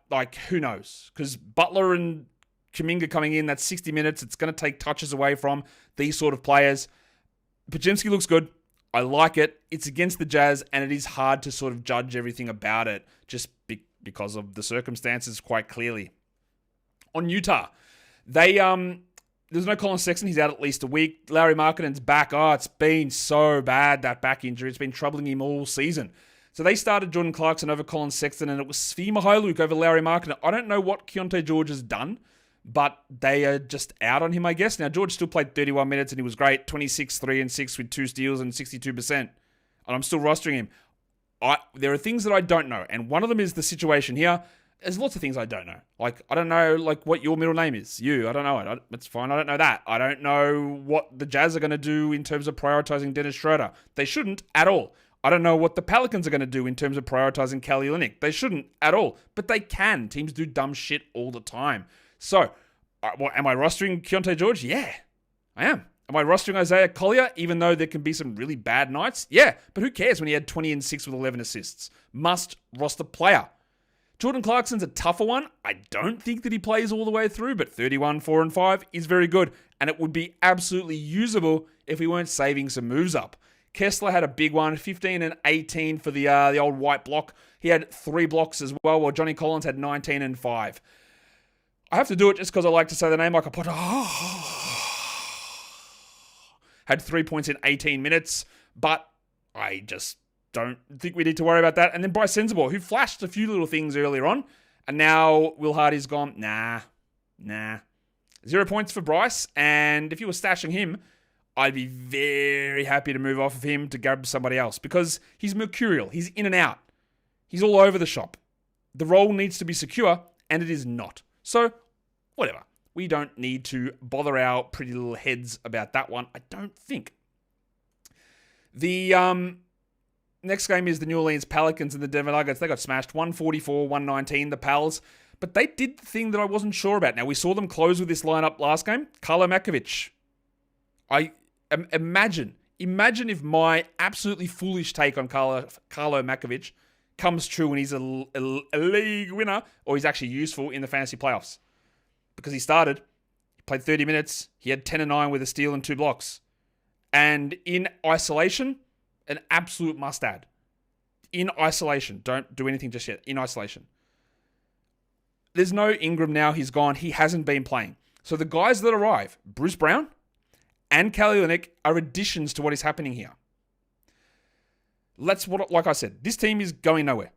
S1: who knows? Because Butler and Kuminga coming in, that's 60 minutes. It's going to take touches away from these sort of players. Podziemski looks good. I like it. It's against the Jazz, and it is hard to sort of judge everything about it just because of the circumstances quite clearly. On Utah, there's no Colin Sexton. He's out at least a week. Larry Markkanen's back. Oh, it's been so bad, that back injury. It's been troubling him all season. So they started Jordan Clarkson over Colin Sexton, and it was Svi Mykhailiuk over Larry Markkanen. I don't know what Keontae George has done, but they are just out on him, I guess. Now, George still played 31 minutes, and he was great. 26, 3, and 6 with 2 steals and 62%. And I'm still rostering him. There are things that I don't know, and one of them is the situation here. there's lots of things I don't know. Like, I don't know, like, what your middle name is. I don't know it. It's fine. I don't know that. I don't know what the Jazz are going to do in terms of prioritizing Dennis Schroeder. They shouldn't at all. I don't know what the Pelicans are going to do in terms of prioritizing Kelly Olynyk. They shouldn't at all. But they can. Teams do dumb shit all the time. So, am I rostering Keontae George? Yeah, I am. Am I rostering Isaiah Collier, even though there can be some really bad nights? Yeah, but who cares when he had 20 and 6 with 11 assists? Must roster player. Jordan Clarkson's a tougher one. I don't think that he plays all the way through, but 31, 4 and 5 is very good, and it would be absolutely usable if we weren't saving some moves up. Kessler had a big one, 15 and 18 for the old white block. He had 3 blocks as well, while Johnny Collins had 19 and 5. I have to do it just because I like to say the name like a pot. Had 3 points in 18 minutes, but I just don't think we need to worry about that. And then Bryce Sensabaugh, who flashed a few little things earlier on, and now Will Hardy's gone. Nah. 0 points for Bryce, and if you were stashing him, I'd be very happy to move off of him to grab somebody else because he's mercurial. He's in and out. He's all over the shop. The role needs to be secure, and it is not. So, whatever. We don't need to bother our pretty little heads about that one, I don't think. The next game is the New Orleans Pelicans and the Denver Nuggets. They got smashed 144-119, the Pals. But they did the thing that I wasn't sure about. Now, we saw them close with this lineup last game. Carlo Makovic. Imagine if my absolutely foolish take on Carlo Makovic comes true and he's a league winner, or he's actually useful in the fantasy playoffs. Because he started, he played 30 minutes, he had 10 and 9 with a steal and 2 blocks. And in isolation, an absolute must-add. In isolation. Don't do anything just yet. In isolation. There's no Ingram now. He's gone. He hasn't been playing. So the guys that arrive, Bruce Brown and Kelly Olynyk, are additions to what is happening here. Like I said, this team is going nowhere.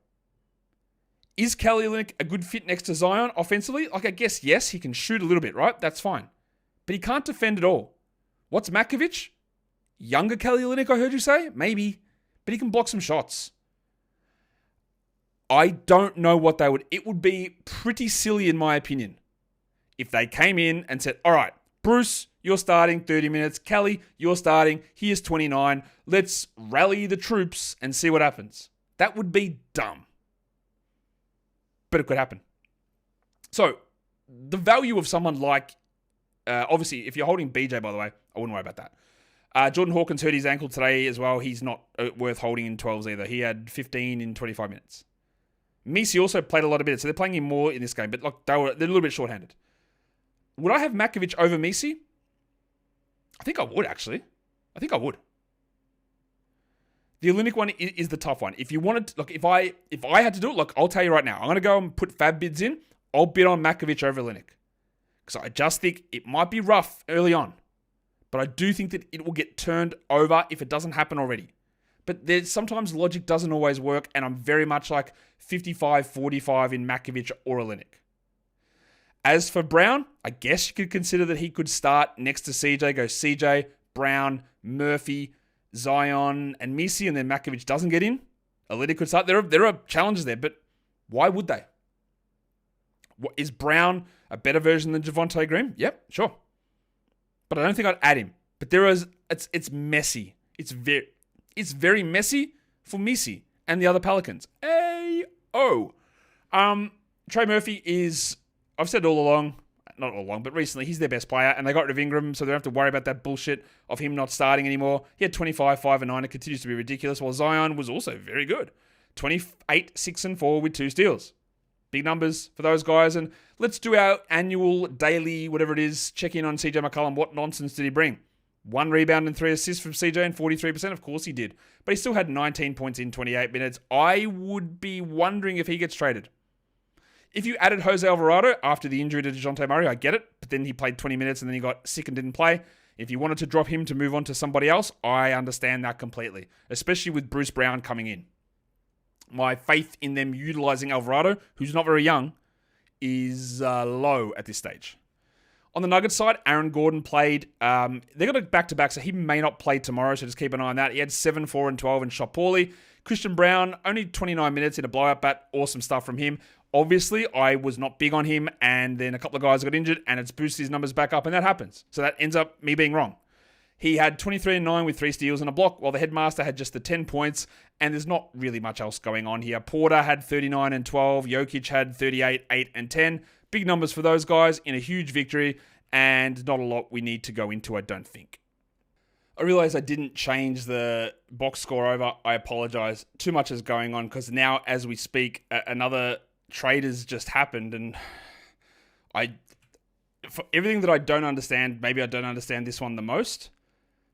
S1: Is Kelly Olynyk a good fit next to Zion offensively? Like, I guess, yes, he can shoot a little bit, right? That's fine. But he can't defend at all. What's Makovic? Younger Kelly Olynyk, I heard you say? Maybe. But he can block some shots. I don't know what they would... It would be pretty silly, in my opinion, if they came in and said, all right, Bruce, you're starting 30 minutes. Kelly, you're starting. Here's 29. Let's rally the troops and see what happens. That would be dumb. But it could happen. So, the value of someone like... obviously, if you're holding BJ, by the way, I wouldn't worry about that. Jordan Hawkins hurt his ankle today as well. He's not worth holding in 12s either. He had 15 in 25 minutes. Misi also played a lot of minutes, so they're playing him more in this game. But look, they're a little bit shorthanded. Would I have Makovic over Misi? I think I would, actually. I think I would. The Olynyk one is the tough one. If you wanted to, look, if I had to do it, look, I'll tell you right now. I'm going to go and put fab bids in. I'll bid on Makovic over Olynyk. Because I just think it might be rough early on. But I do think that it will get turned over if it doesn't happen already. But there's sometimes logic doesn't always work, and I'm very much like 55-45 in Makovic or Olynyk. As for Brown, I guess you could consider that he could start next to CJ, go CJ, Brown, Murphy, Zion, and Misi, and then Makovic doesn't get in. Olynyk could start. There are challenges there, but why would they? Is Brown a better version than Javonte Green? Yep, sure. But I don't think I'd add him. But it's messy. It's very messy for Misi and the other Pelicans. Trey Murphy is, I've said all along, not all along, but recently, he's their best player, and they got rid of Ingram, so they don't have to worry about that bullshit of him not starting anymore. He had 25, 5, and 9. It continues to be ridiculous, while Zion was also very good. 28, 6, and 4 with 2 steals. Big numbers for those guys, and let's do our annual, daily, whatever it is, check in on CJ McCollum. What nonsense did he bring? 1 rebound and 3 assists from CJ and 43%. Of course he did. But he still had 19 points in 28 minutes. I would be wondering if he gets traded. If you added Jose Alvarado after the injury to DeJounte Murray, I get it. But then he played 20 minutes and then he got sick and didn't play. If you wanted to drop him to move on to somebody else, I understand that completely. Especially with Bruce Brown coming in. My faith in them utilizing Alvarado, who's not very young, is low at this stage. On the Nuggets side, Aaron Gordon played. They got a back-to-back, so he may not play tomorrow, so just keep an eye on that. He had 7, 4, and 12 and shot poorly. Christian Brown, only 29 minutes in a blowout, but awesome stuff from him. Obviously, I was not big on him, and then a couple of guys got injured, and it's boosted his numbers back up, and that happens. So that ends up me being wrong. He had 23 and 9 with 3 steals and a block, while the headmaster had just the 10 points, and there's not really much else going on here. Porter had 39 and 12. Jokic had 38, 8 and 10. Big numbers for those guys in a huge victory, and not a lot we need to go into, I don't think. I realize I didn't change the box score over. I apologize. Too much is going on because now, as we speak, another trade has just happened, and for everything that I don't understand, maybe I don't understand this one the most,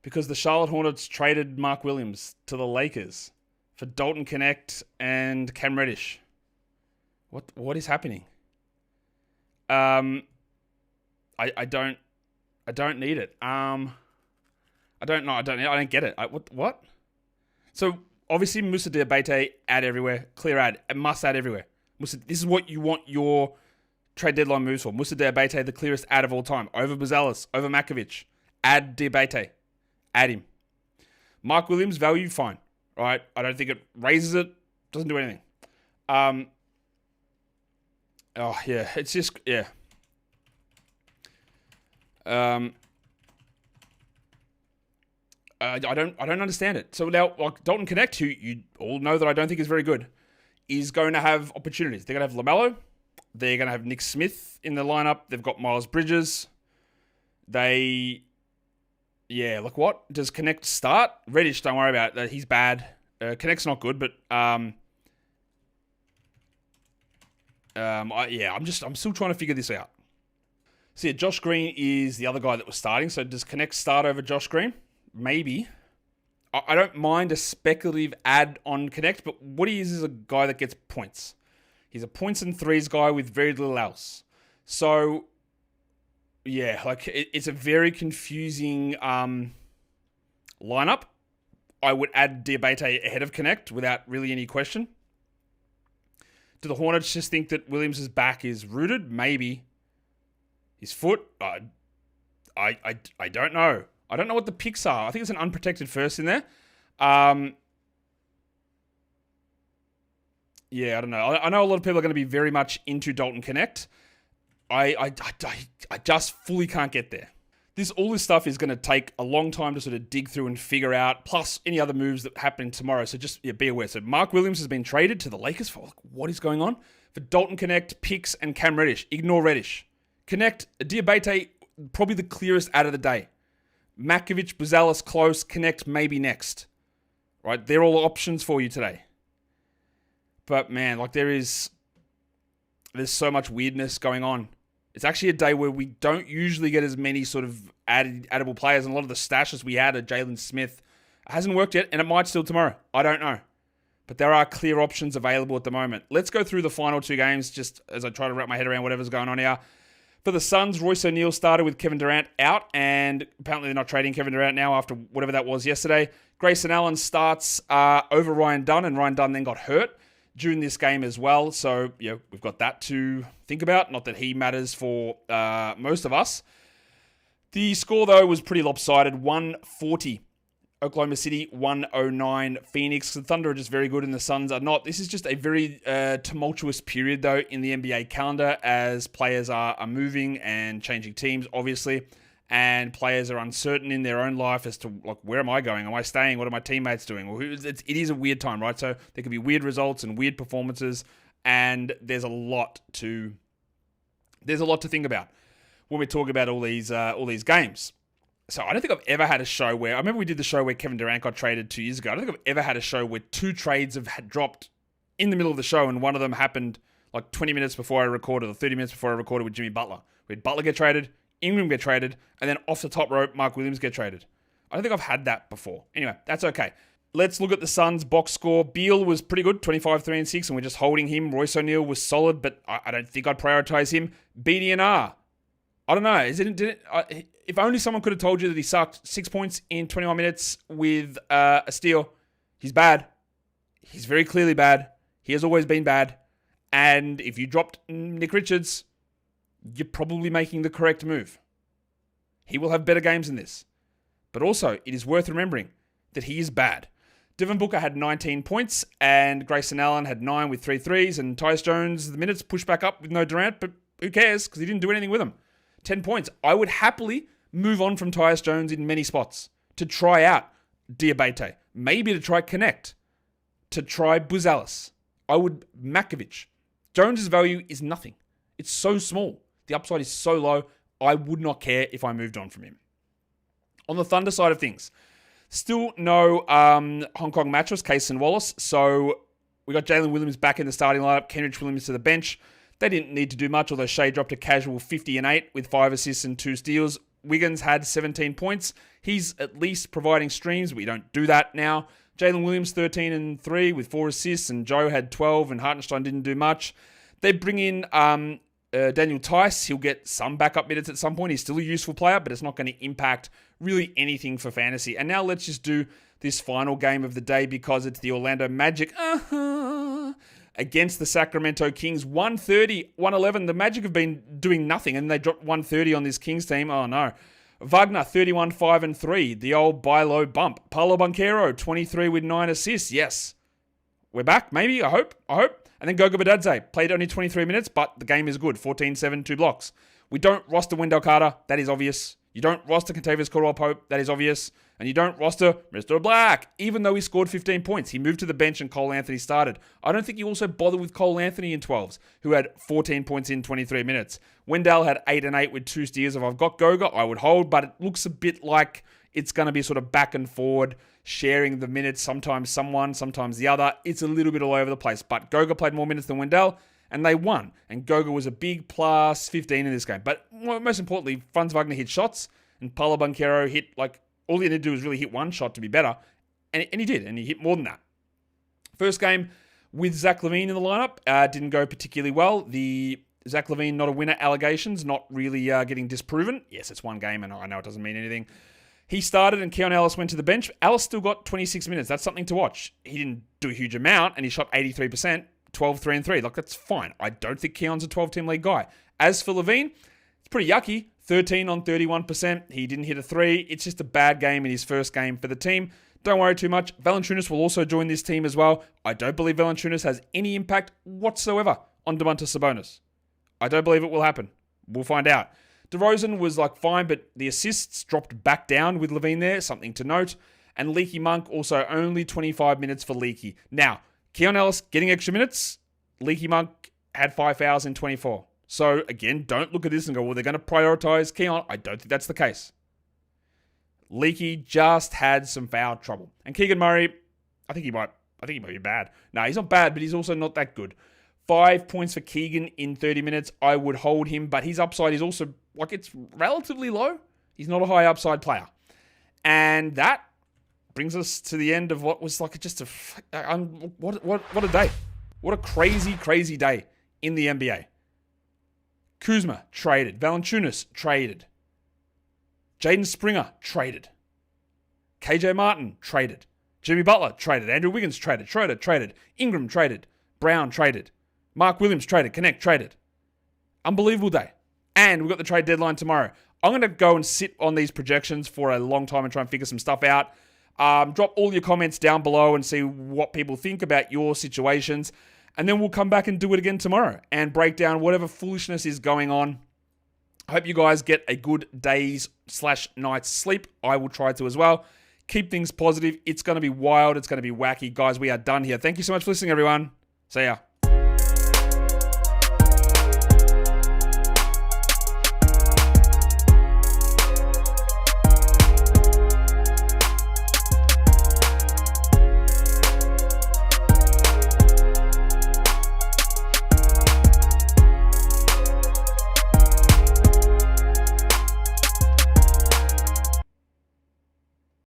S1: because the Charlotte Hornets traded Mark Williams to the Lakers for Dalton Connect and Cam Reddish. What is happening? I don't need it. I don't get it. What? So obviously Moussa Diabate ad everywhere, clear ad, a must ad everywhere. This is what you want your trade deadline moves for. Moussa Diabate, the clearest ad of all time, over Buzelis, over Makovic. Add Diabate, add him. Mark Williams value, fine, right? I don't think it raises it, doesn't do anything. It's just yeah. I don't understand it. So now, like Dalton Connect, who you all know that I don't think is very good, is going to have opportunities. They're going to have LaMelo. They're going to have Nick Smith in the lineup. They've got Miles Bridges. Look what? Does Connect start? Reddish, don't worry about it. He's bad. Connect's not good, but I'm still trying to figure this out. So yeah, Josh Green is the other guy that was starting. So does Connect start over Josh Green? Maybe. I don't mind a speculative ad on Connect, but what he is a guy that gets points. He's a points and threes guy with very little else. So, yeah, like it's a very confusing lineup. I would add Diabate ahead of Connect without really any question. Do the Hornets just think that Williams' back is rooted? Maybe. His foot? I don't know. I don't know what the picks are. I think it's an unprotected first in there. I don't know. I know a lot of people are going to be very much into Dalton Connect. I just fully can't get there. All this stuff is going to take a long time to sort of dig through and figure out, plus any other moves that happen tomorrow. So just be aware. So Mark Williams has been traded to the Lakers for what is going on? For Dalton Connect, picks, and Cam Reddish. Ignore Reddish. Connect, Diabate, probably the clearest out of the day. Makovic, Buzelis, close. Connect, maybe next. Right? They're all options for you today. But man, like there's so much weirdness going on. It's actually a day where we don't usually get as many sort of addable players, and a lot of the stashes we had at Jalen Smith hasn't worked yet, and it might still tomorrow. I don't know. But there are clear options available at the moment. Let's go through the final two games just as I try to wrap my head around whatever's going on here. For the Suns, Royce O'Neal started with Kevin Durant out, and apparently they're not trading Kevin Durant now after whatever that was yesterday. Grayson Allen starts over Ryan Dunn, and Ryan Dunn then got hurt during this game as well. So, we've got that to think about. Not that he matters for most of us. The score, though, was pretty lopsided. 140 Oklahoma City, 109 Phoenix. The Thunder are just very good and the Suns are not. This is just a very tumultuous period, though, in the NBA calendar as players are moving and changing teams, obviously. And players are uncertain in their own life as to, like, where am I going? Am I staying? What are my teammates doing? Well, it is a weird time, right? So there can be weird results and weird performances, and there's a lot to think about when we talk about all these games. So I don't think I've ever had a show where, I remember we did the show where Kevin Durant got traded 2 years ago. I don't think I've ever had a show where two trades had dropped in the middle of the show, and one of them happened like 20 minutes before I recorded, or 30 minutes before I recorded with Jimmy Butler. We had Butler get traded, Ingram get traded, and then off the top rope, Mark Williams get traded. I don't think I've had that before. Anyway, that's okay. Let's look at the Suns' box score. Beal was pretty good, 25, 3, and 6, and we're just holding him. Royce O'Neal was solid, but I don't think I'd prioritize him. BDNR, I don't know. If only someone could have told you that he sucked 6 points in 21 minutes with a steal. He's bad. He's very clearly bad. He has always been bad. And if you dropped Nick Richards, you're probably making the correct move. He will have better games than this. But also, it is worth remembering that he is bad. Devin Booker had 19 points, and Grayson Allen had 9 with 3 threes, and Tyus Jones, the minutes pushed back up with no Durant, but who cares, because he didn't do anything with them. 10 points. I would happily move on from Tyus Jones in many spots to try out Diabate, maybe to try Connect, to try Buzalis. I would Makovic. Jones's value is nothing. It's so small. The upside is so low. I would not care if I moved on from him. On the Thunder side of things, still no Hong Kong mattress, Case and Wallace. So we got Jalen Williams back in the starting lineup, Kenrich Williams to the bench. They didn't need to do much, although Shea dropped a casual 50 and 8 with 5 assists and 2 steals. Wiggins had 17 points. He's at least providing streams. We don't do that now. Jalen Williams 13 and 3 with 4 assists, and Joe had 12, and Hartenstein didn't do much. They bring in Daniel Tice. He'll get some backup minutes at some point. He's still a useful player, but it's not going to impact really anything for fantasy. And now let's just do this final game of the day because it's the Orlando Magic against the Sacramento Kings. 130-111. The Magic have been doing nothing, and they dropped 130 on this Kings team. Oh, no. Wagner, 31-5-3. The old buy low bump. Paolo Banchero, 23 with 9 assists. Yes. We're back, maybe. I hope. And then Goga Badadze. Played only 23 minutes, but the game is good. 14-7, 2 blocks. We don't roster Wendell Carter. That is obvious. You don't roster Kentavious Caldwell-Pope. That is obvious. And you don't roster Mr. Black, even though he scored 15 points. He moved to the bench and Cole Anthony started. I don't think you also bother with Cole Anthony in 12s, who had 14 points in 23 minutes. Wendell had 8 and 8 with 2 steals. If I've got Goga, I would hold, but it looks a bit like it's going to be sort of back and forward, sharing the minutes, sometimes someone, sometimes the other. It's a little bit all over the place, but Goga played more minutes than Wendell, and they won. And Goga was a big plus 15 in this game. But most importantly, Franz Wagner hit shots, and Paolo Banchero hit, all he had to do was really hit one shot to be better. And he did, and he hit more than that. First game with Zach LaVine in the lineup didn't go particularly well. The Zach LaVine not a winner allegations, not really getting disproven. Yes, it's one game, and I know it doesn't mean anything. He started, and Keon Ellis went to the bench. Ellis still got 26 minutes. That's something to watch. He didn't do a huge amount, and he shot 83%, 12, 3, and 3. That's fine. I don't think Keon's a 12-team league guy. As for LaVine, it's pretty yucky. 13 on 31%. He didn't hit a 3. It's just a bad game in his first game for the team. Don't worry too much. Valanciunas will also join this team as well. I don't believe Valanciunas has any impact whatsoever on Domantas Sabonis. I don't believe it will happen. We'll find out. DeRozan was fine, but the assists dropped back down with LaVine there. Something to note. And Leaky Monk also only 25 minutes for Leaky. Now, Keon Ellis getting extra minutes. Leaky Monk had 5 fouls in 24. So, again, don't look at this and go, well, they're going to prioritize Keon. I don't think that's the case. Leaky just had some foul trouble. And Keegan Murray, I think he might be bad. No, he's not bad, but he's also not that good. 5 points for Keegan in 30 minutes. I would hold him, but his upside is also, it's relatively low. He's not a high upside player. And that brings us to the end of what was what a day. What a crazy, crazy day in the NBA. Kuzma, traded. Valanciunas, traded. Jaden Springer, traded. KJ Martin, traded. Jimmy Butler, traded. Andrew Wiggins, traded. Schroeder, traded. Ingram, traded. Brown, traded. Mark Williams, traded. Connect, traded. Unbelievable day. And we've got the trade deadline tomorrow. I'm going to go and sit on these projections for a long time and try and figure some stuff out. Drop all your comments down below and see what people think about your situations. And then we'll come back and do it again tomorrow and break down whatever foolishness is going on. I hope you guys get a good days/night's sleep. I will try to as well. Keep things positive. It's going to be wild. It's going to be wacky. Guys, we are done here. Thank you so much for listening, everyone. See ya.